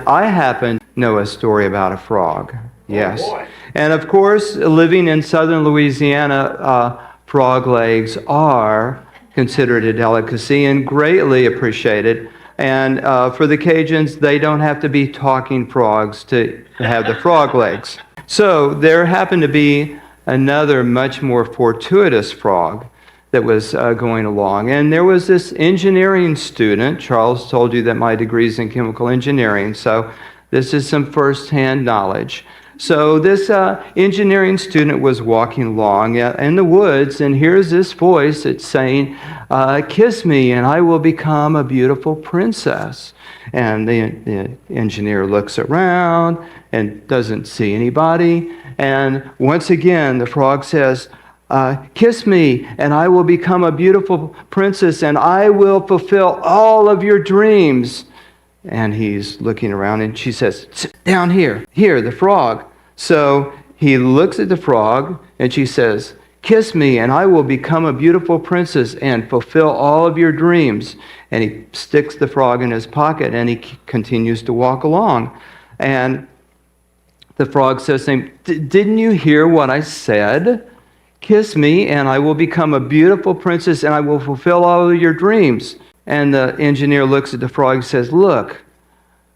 I happen to know a story about a frog. Yes. Oh, boy. And of course, living in southern Louisiana, frog legs are considered a delicacy and greatly appreciated. And for the Cajuns, they don't have to be talking frogs to have the frog legs. So there happened to be another much more fortuitous frog that was going along. And there was this engineering student. Charles told you that my degree is in chemical engineering, so this is some first-hand knowledge. So this engineering student was walking along in the woods, and here's this voice that's saying, kiss me and I will become a beautiful princess. And the engineer looks around and doesn't see anybody. And once again, the frog says, kiss me and I will become a beautiful princess and I will fulfill all of your dreams. And he's looking around and she says, sit down here, the frog. So he looks at the frog and she says, kiss me and I will become a beautiful princess and fulfill all of your dreams. And he sticks the frog in his pocket and he continues to walk along. And the frog says to him, didn't you hear what I said? Kiss me and I will become a beautiful princess and I will fulfill all of your dreams. And the engineer looks at the frog and says, look,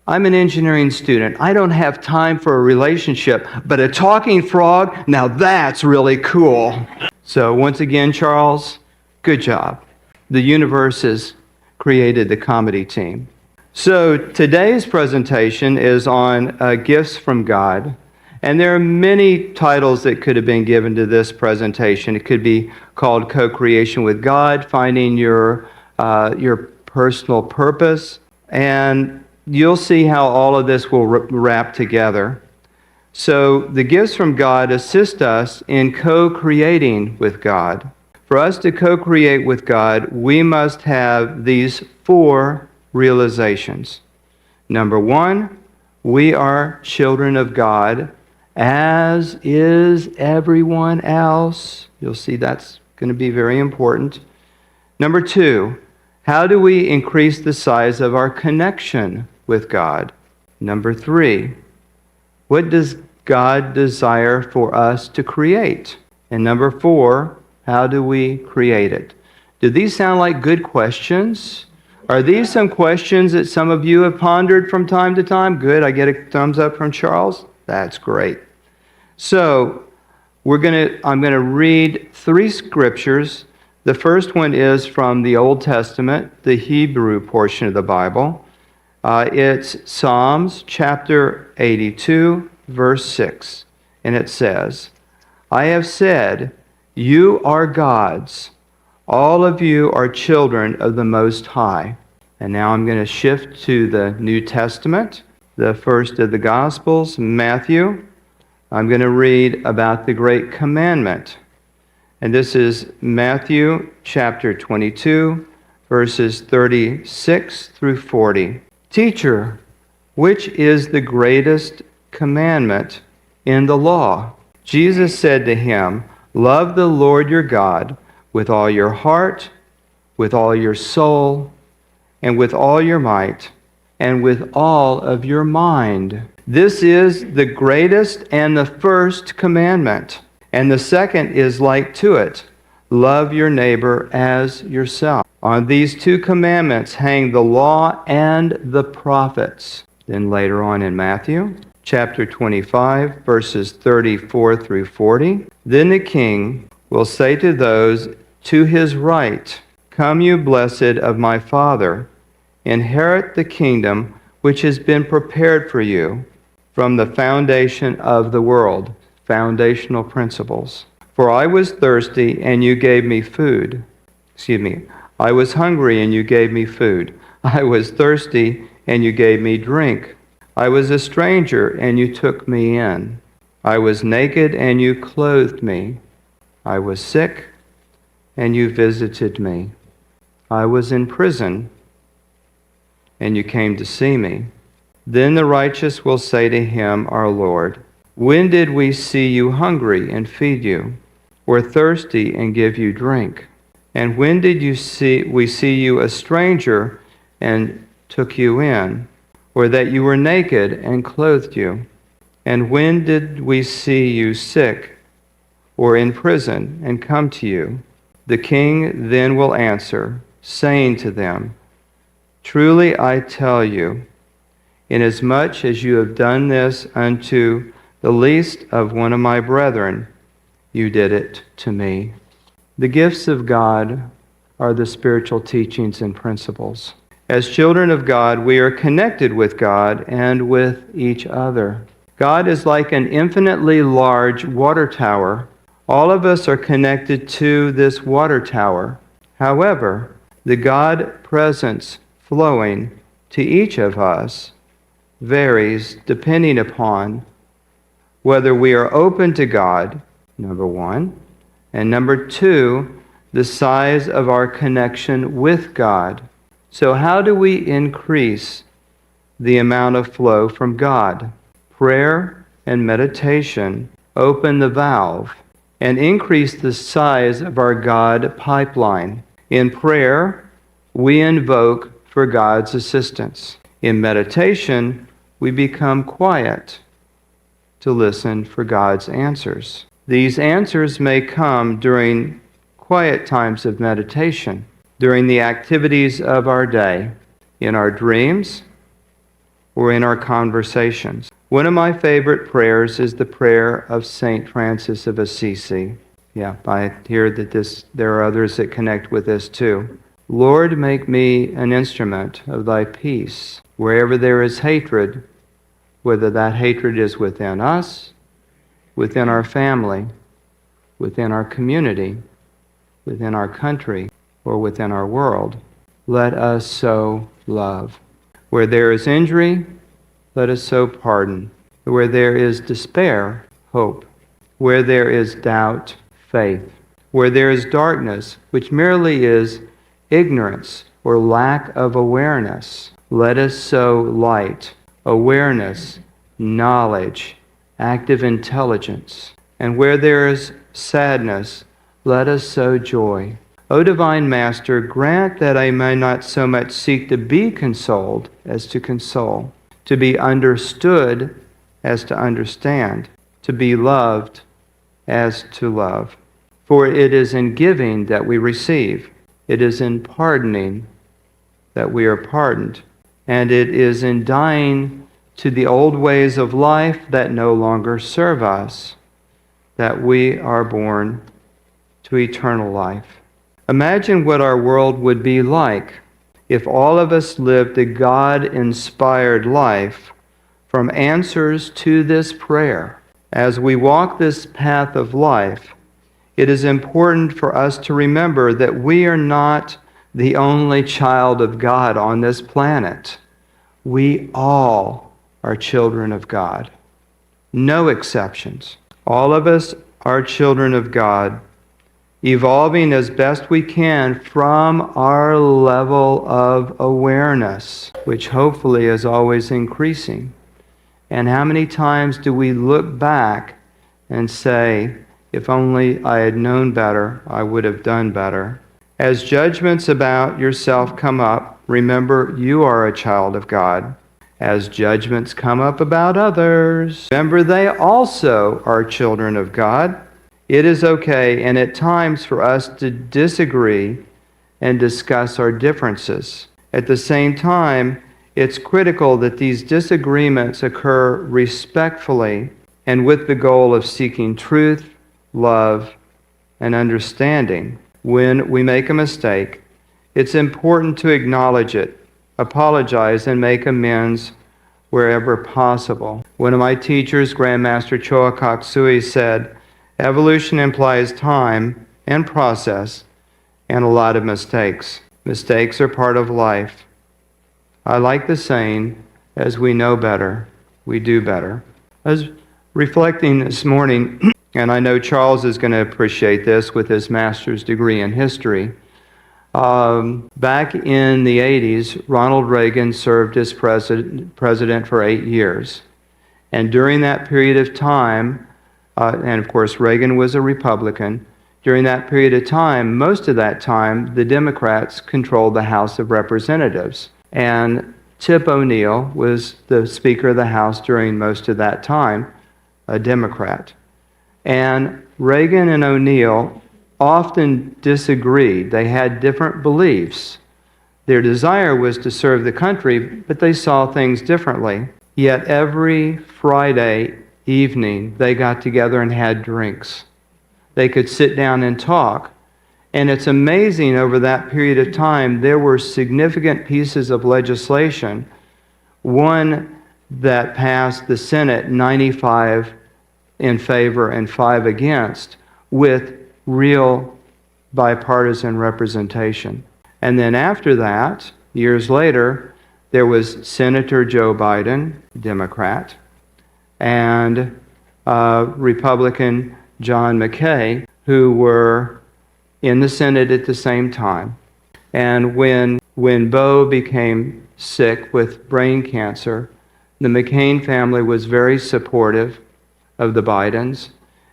I'm an engineering student. I don't have time for a relationship, but a talking frog, now that's really cool. So once again, Charles, good job. The universe has created the comedy team. So today's presentation is on gifts from God. And there are many titles that could have been given to this presentation. It could be called Co-Creation with God, Finding Your Personal Purpose. And you'll see how all of this will wrap together. So the gifts from God assist us in co-creating with God. For us to co-create with God, we must have these 4 realizations. Number 1, we are children of God, as is everyone else. You'll see that's going to be very important. Number 2, how do we increase the size of our connection with God? Number 3, what does God desire for us to create? And number 4, how do we create it? Do these sound like good questions? Are these some questions that some of you have pondered from time to time? Good, I get a thumbs up from Charles. That's great. So I'm going to read 3 scriptures. The first one is from the Old Testament, the Hebrew portion of the Bible. It's Psalms chapter 82, verse 6. And it says, I have said, you are gods. All of you are children of the Most High. And now I'm going to shift to the New Testament, the first of the Gospels, Matthew. I'm going to read about the Great Commandment. And this is Matthew chapter 22, verses 36 through 40. Teacher, which is the greatest commandment in the law? Jesus said to him, love the Lord your God with all your heart, with all your soul, and with all your might, and with all of your mind. This is the greatest and the first commandment. And the second is like to it. Love your neighbor as yourself. On these 2 commandments hang the law and the prophets. Then later on in Matthew, chapter 25, verses 34 through 40. Then the king will say to those to his right, come you blessed of my Father, inherit the kingdom which has been prepared for you from the foundation of the world. Foundational principles. For I was thirsty and you gave me food. I was hungry and you gave me food. I was thirsty and you gave me drink. I was a stranger and you took me in. I was naked and you clothed me. I was sick and you visited me. I was in prison and you came to see me. Then the righteous will say to him, our Lord, when did we see you hungry and feed you, or thirsty and give you drink? And when did we see you a stranger and took you in, or that you were naked and clothed you? And when did we see you sick or in prison and come to you?' The king then will answer, saying to them, 'Truly I tell you, inasmuch as you have done this unto the least of one of my brethren, you did it to me.'" The gifts of God are the spiritual teachings and principles. As children of God, we are connected with God and with each other. God is like an infinitely large water tower. All of us are connected to this water tower. However, the God presence flowing to each of us varies depending upon whether we are open to God, number one, and number two, the size of our connection with God. So how do we increase the amount of flow from God? Prayer and meditation open the valve and increase the size of our God pipeline. In prayer, we invoke for God's assistance. In meditation, we become quiet to listen for God's answers. These answers may come during quiet times of meditation, during the activities of our day, in our dreams, or in our conversations. One of my favorite prayers is the prayer of St. Francis of Assisi. Yeah, I hear that there are others that connect with this too. "Lord, make me an instrument of thy peace. Wherever there is hatred, whether that hatred is within us, within our family, within our community, within our country, or within our world, let us sow love. Where there is injury, let us sow pardon. Where there is despair, hope. Where there is doubt, faith. Where there is darkness, which merely is ignorance or lack of awareness, let us sow light, awareness, knowledge, active intelligence. And where there is sadness, let us sow joy. O Divine Master, grant that I may not so much seek to be consoled as to console, to be understood as to understand, to be loved as to love. For it is in giving that we receive. It is in pardoning that we are pardoned. And it is in dying to the old ways of life that no longer serve us that we are born to eternal life. Imagine what our world would be like if all of us lived a God-inspired life from answers to this prayer. As we walk this path of life, it is important for us to remember that we are not the only child of God on this planet. We all are children of God. No exceptions. All of us are children of God, evolving as best we can from our level of awareness, which hopefully is always increasing. And how many times do we look back and say, if only I had known better, I would have done better? As judgments about yourself come up, remember you are a child of God. As judgments come up about others, remember they also are children of God. It is okay, and at times, for us to disagree and discuss our differences. At the same time, it's critical that these disagreements occur respectfully and with the goal of seeking truth, love, and understanding. When we make a mistake, it's important to acknowledge it, apologize, and make amends wherever possible. One of my teachers, Grandmaster Choa Kok Sui, said, "Evolution implies time and process and a lot of mistakes. Mistakes are part of life." I like the saying, as we know better, we do better. I was reflecting this morning, and I know Charles is going to appreciate this with his master's degree in history. Back in the 80s, Ronald Reagan served as president for 8 years. And during that period of time, and of course Reagan was a Republican, during that period of time, most of that time, the Democrats controlled the House of Representatives. And Tip O'Neill was the Speaker of the House during most of that time, a Democrat. And Reagan and O'Neill often disagreed. They had different beliefs. Their desire was to serve the country, but they saw things differently. Yet every Friday evening, they got together and had drinks. They could sit down and talk. And it's amazing, over that period of time, there were significant pieces of legislation. One that passed the Senate, 95 in favor and 5 against, with real bipartisan representation. And then after that, years later, there was Senator Joe Biden, Democrat, and Republican John McCain, who were in the Senate at the same time. And when Beau became sick with brain cancer, the McCain family was very supportive of the Bidens.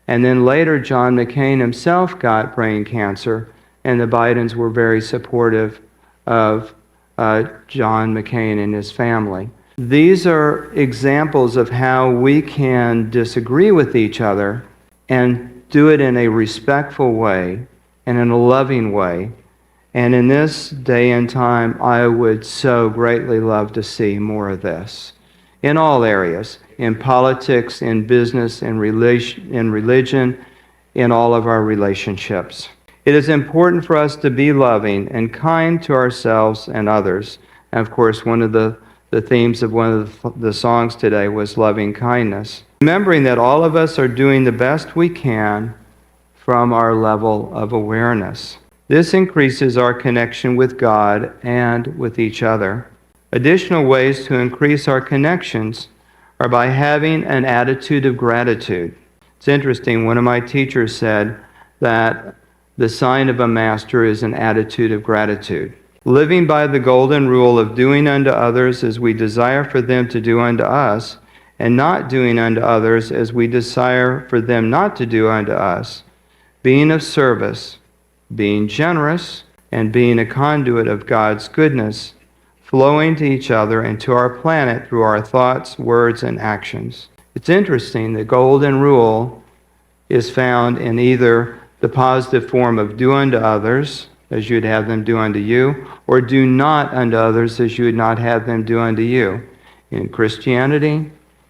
And then later, John McCain himself got brain cancer, and the Bidens were very supportive of John McCain and his family. These are examples of how we can disagree with each other and do it in a respectful way and in a loving way. And in this day and time, I would so greatly love to see more of this in all areas, in politics, in business, in religion, in all of our relationships. It is important for us to be loving and kind to ourselves and others. And of course, one of the themes of one of the songs today was loving kindness. Remembering that all of us are doing the best we can from our level of awareness. This increases our connection with God and with each other. Additional ways to increase our connections are by having an attitude of gratitude. It's interesting, one of my teachers said that the sign of a master is an attitude of gratitude. Living by the golden rule of doing unto others as we desire for them to do unto us, and not doing unto others as we desire for them not to do unto us, being of service, being generous, and being a conduit of God's goodness, flowing to each other and to our planet through our thoughts, words, and actions. It's interesting, the golden rule is found in either the positive form of do unto others, as you'd have them do unto you, or do not unto others as you would not have them do unto you. In Christianity,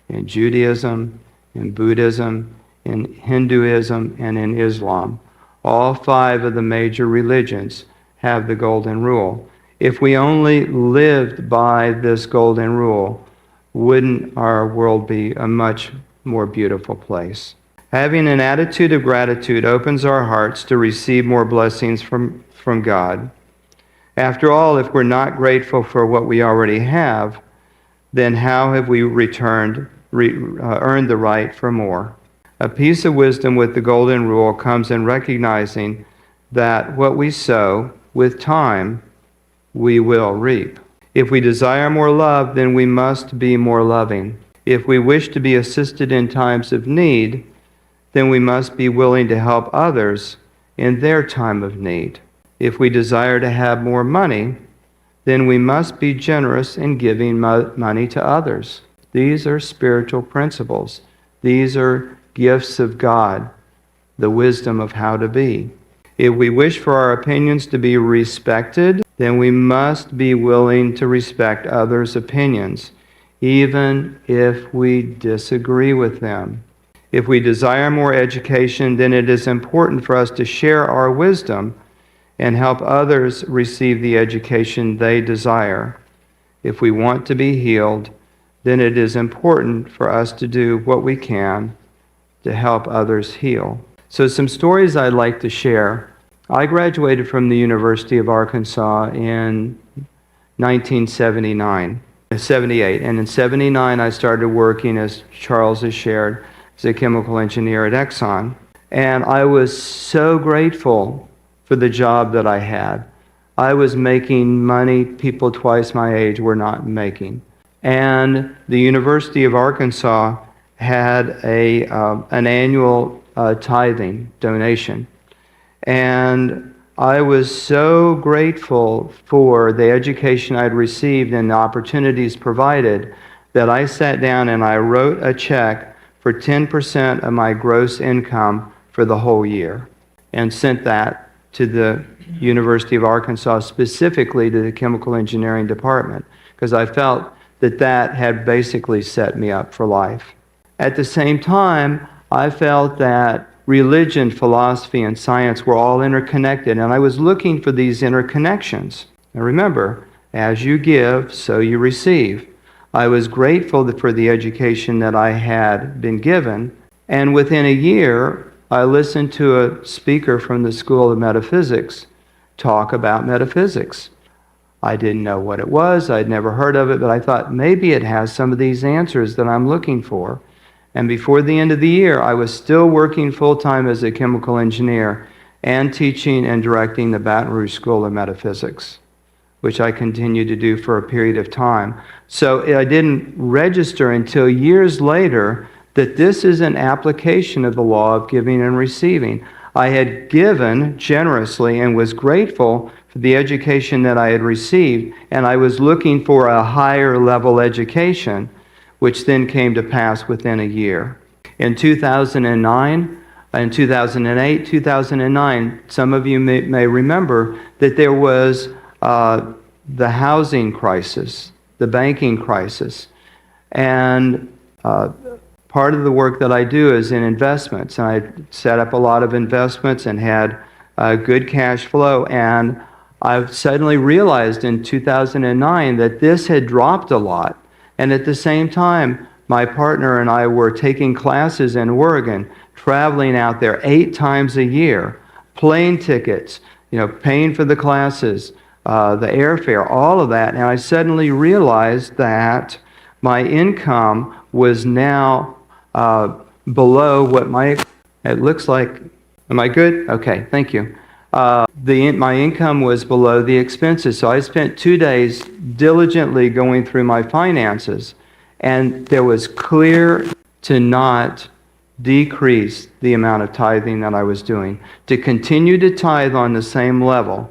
in Judaism, in Buddhism, in Hinduism, and in Islam. All 5 of the major religions have the golden rule. If we only lived by this golden rule, wouldn't our world be a much more beautiful place? Having an attitude of gratitude opens our hearts to receive more blessings from God. After all, if we're not grateful for what we already have, then how have we earned the right for more? A piece of wisdom with the golden rule comes in recognizing that what we sow with time, we will reap. If we desire more love, then we must be more loving. If we wish to be assisted in times of need, then we must be willing to help others in their time of need. If we desire to have more money, then we must be generous in giving money to others. These are spiritual principles. These are gifts of God, the wisdom of how to be. If we wish for our opinions to be respected, then we must be willing to respect others' opinions, even if we disagree with them. If we desire more education, then it is important for us to share our wisdom and help others receive the education they desire. If we want to be healed, then it is important for us to do what we can to help others heal. So some stories I'd like to share. I graduated from the University of Arkansas in 78. And in 79, I started working, as Charles has shared, as a chemical engineer at Exxon. And I was so grateful for the job that I had. I was making money people twice my age were not making. And the University of Arkansas had an annual tithing donation. And I was so grateful for the education I'd received and the opportunities provided that I sat down and I wrote a check for 10% of my gross income for the whole year and sent that to the University of Arkansas, specifically to the chemical engineering department, because I felt that that had basically set me up for life. At the same time, I felt that religion, philosophy, and science were all interconnected, and I was looking for these interconnections. Now remember, as you give, so you receive. I was grateful for the education that I had been given, and within a year, I listened to a speaker from the School of Metaphysics talk about metaphysics. I didn't know what it was, I'd never heard of it, but I thought maybe it has some of these answers that I'm looking for. And before the end of the year, I was still working full-time as a chemical engineer and teaching and directing the Baton Rouge School of Metaphysics, which I continued to do for a period of time. So I didn't register until years later that this is an application of the law of giving and receiving. I had given generously and was grateful for the education that I had received, and I was looking for a higher level education, which then came to pass within a year. In 2009, in 2008, 2009, some of you may remember that there was the housing crisis, the banking crisis. And part of the work that I do is in investments. And I set up a lot of investments and had good cash flow. And I've suddenly realized in 2009 that this had dropped a lot. And at the same time, my partner and I were taking classes in Oregon, traveling out there 8 times a year, plane tickets, paying for the classes, the airfare, all of that. And I suddenly realized that my income was now below what it looks like, am I good? Okay, thank you. My income was below the expenses. So I spent 2 days diligently going through my finances, and there was clear to not decrease the amount of tithing that I was doing, to continue to tithe on the same level.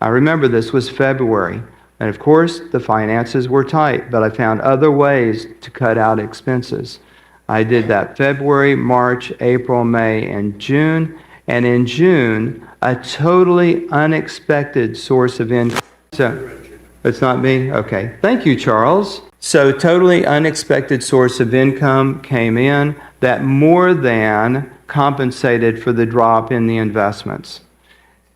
I remember this was February, and of course the finances were tight, but I found other ways to cut out expenses. I did that February, March, April, May, and June. And in June, a totally unexpected source of income. So, it's not me? Okay. Thank you, Charles. So, totally unexpected source of income came in that more than compensated for the drop in the investments.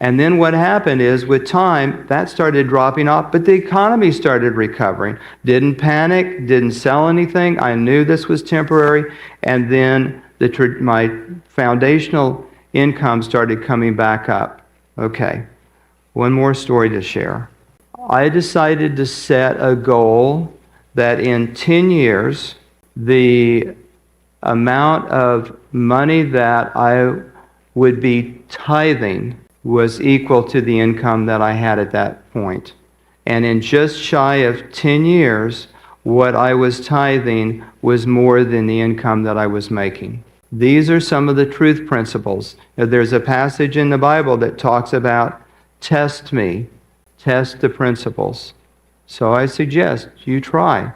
And then what happened is, with time, that started dropping off, but the economy started recovering. Didn't panic, didn't sell anything. I knew this was temporary. And then my foundational income started coming back up. Okay, one more story to share. I decided to set a goal that in 10 years, the amount of money that I would be tithing was equal to the income that I had at that point. And in just shy of 10 years, what I was tithing was more than the income that I was making. These are some of the truth principles. There's a passage in the Bible that talks about test me, test the principles. So I suggest you try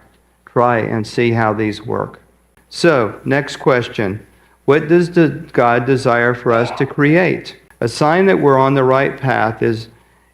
and see how these work. So, next question. What does God desire for us to create? A sign that we're on the right path is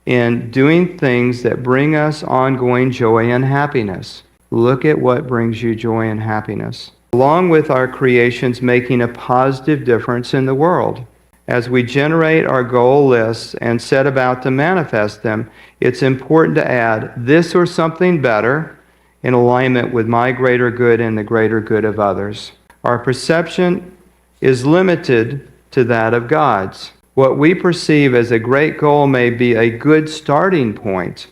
in doing things that bring us ongoing joy and happiness. Look at what brings you joy and happiness, along with our creations making a positive difference in the world. As we generate our goal lists and set about to manifest them, it's important to add this or something better in alignment with my greater good and the greater good of others. Our perception is limited to that of God's. What we perceive as a great goal may be a good starting point.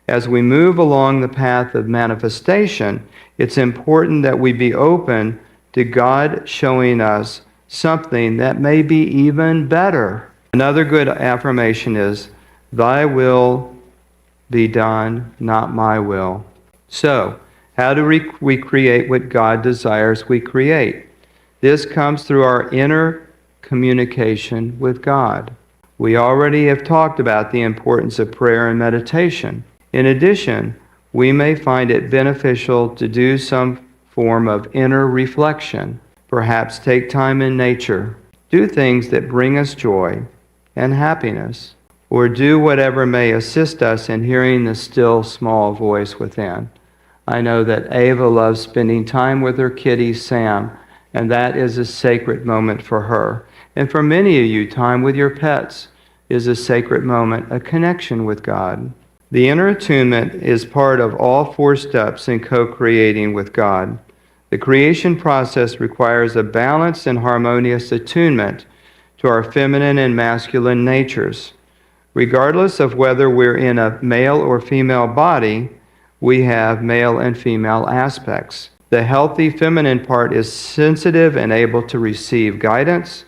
As we move along the path of manifestation, it's important that we be open to God showing us something that may be even better. Another good affirmation is, "Thy will be done, not my will." So, how do we create what God desires we create? This comes through our inner communication with God. We already have talked about the importance of prayer and meditation. In addition, we may find it beneficial to do some form of inner reflection. Perhaps take time in nature, do things that bring us joy and happiness, or do whatever may assist us in hearing the still small voice within. I know that Ava loves spending time with her kitty, Sam, and that is a sacred moment for her. And for many of you, time with your pets is a sacred moment, a connection with God. The inner attunement is part of all 4 steps in co-creating with God. The creation process requires a balanced and harmonious attunement to our feminine and masculine natures. Regardless of whether we're in a male or female body, we have male and female aspects. The healthy feminine part is sensitive and able to receive guidance,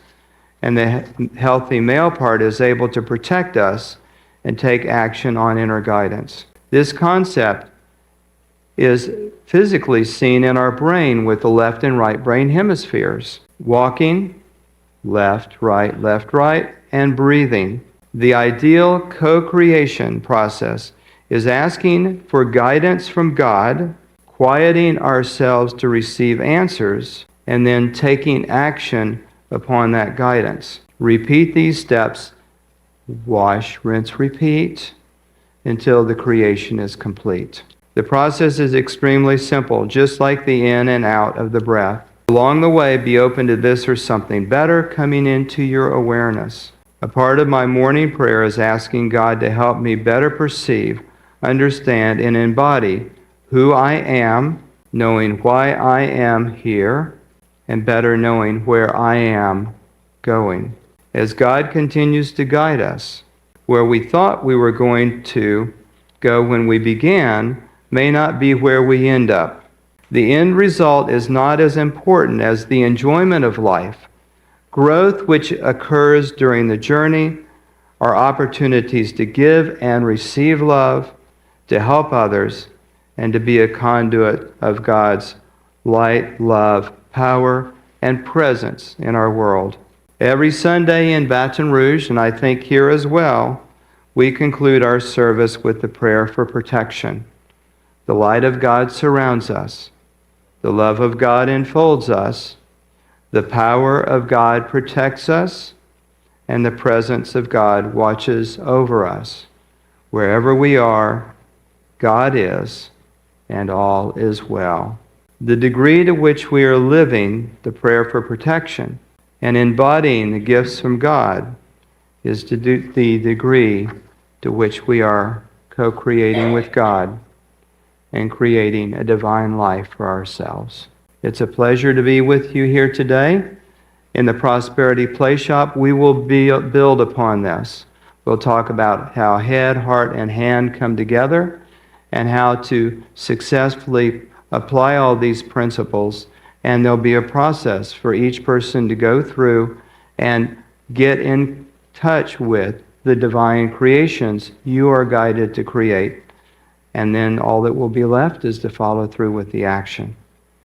and the healthy male part is able to protect us and take action on inner guidance. This concept is physically seen in our brain with the left and right brain hemispheres. Walking, left, right, and breathing. The ideal co-creation process is asking for guidance from God, quieting ourselves to receive answers, and then taking action upon that guidance. Repeat these steps, wash, rinse, repeat, until the creation is complete. The process is extremely simple, just like the in and out of the breath. Along the way, be open to this or something better coming into your awareness. A part of my morning prayer is asking God to help me better perceive, understand, and embody who I am, knowing why I am here, and better knowing where I am going. As God continues to guide us, where we thought we were going to go when we began may not be where we end up. The end result is not as important as the enjoyment of life. Growth which occurs during the journey are opportunities to give and receive love, to help others, and to be a conduit of God's light, love, power, and presence in our world. Every Sunday in Baton Rouge, and I think here as well, we conclude our service with the prayer for protection. The light of God surrounds us. The love of God enfolds us. The power of God protects us. And the presence of God watches over us. Wherever we are, God is, and all is well. The degree to which we are living the prayer for protection and embodying the gifts from God is the degree to which we are co-creating with God and creating a divine life for ourselves. It's a pleasure to be with you here today. In the Prosperity Play Shop, we will build upon this. We'll talk about how head, heart, and hand come together and how to successfully apply all these principles. And there'll be a process for each person to go through and get in touch with the divine creations you are guided to create. And then all that will be left is to follow through with the action.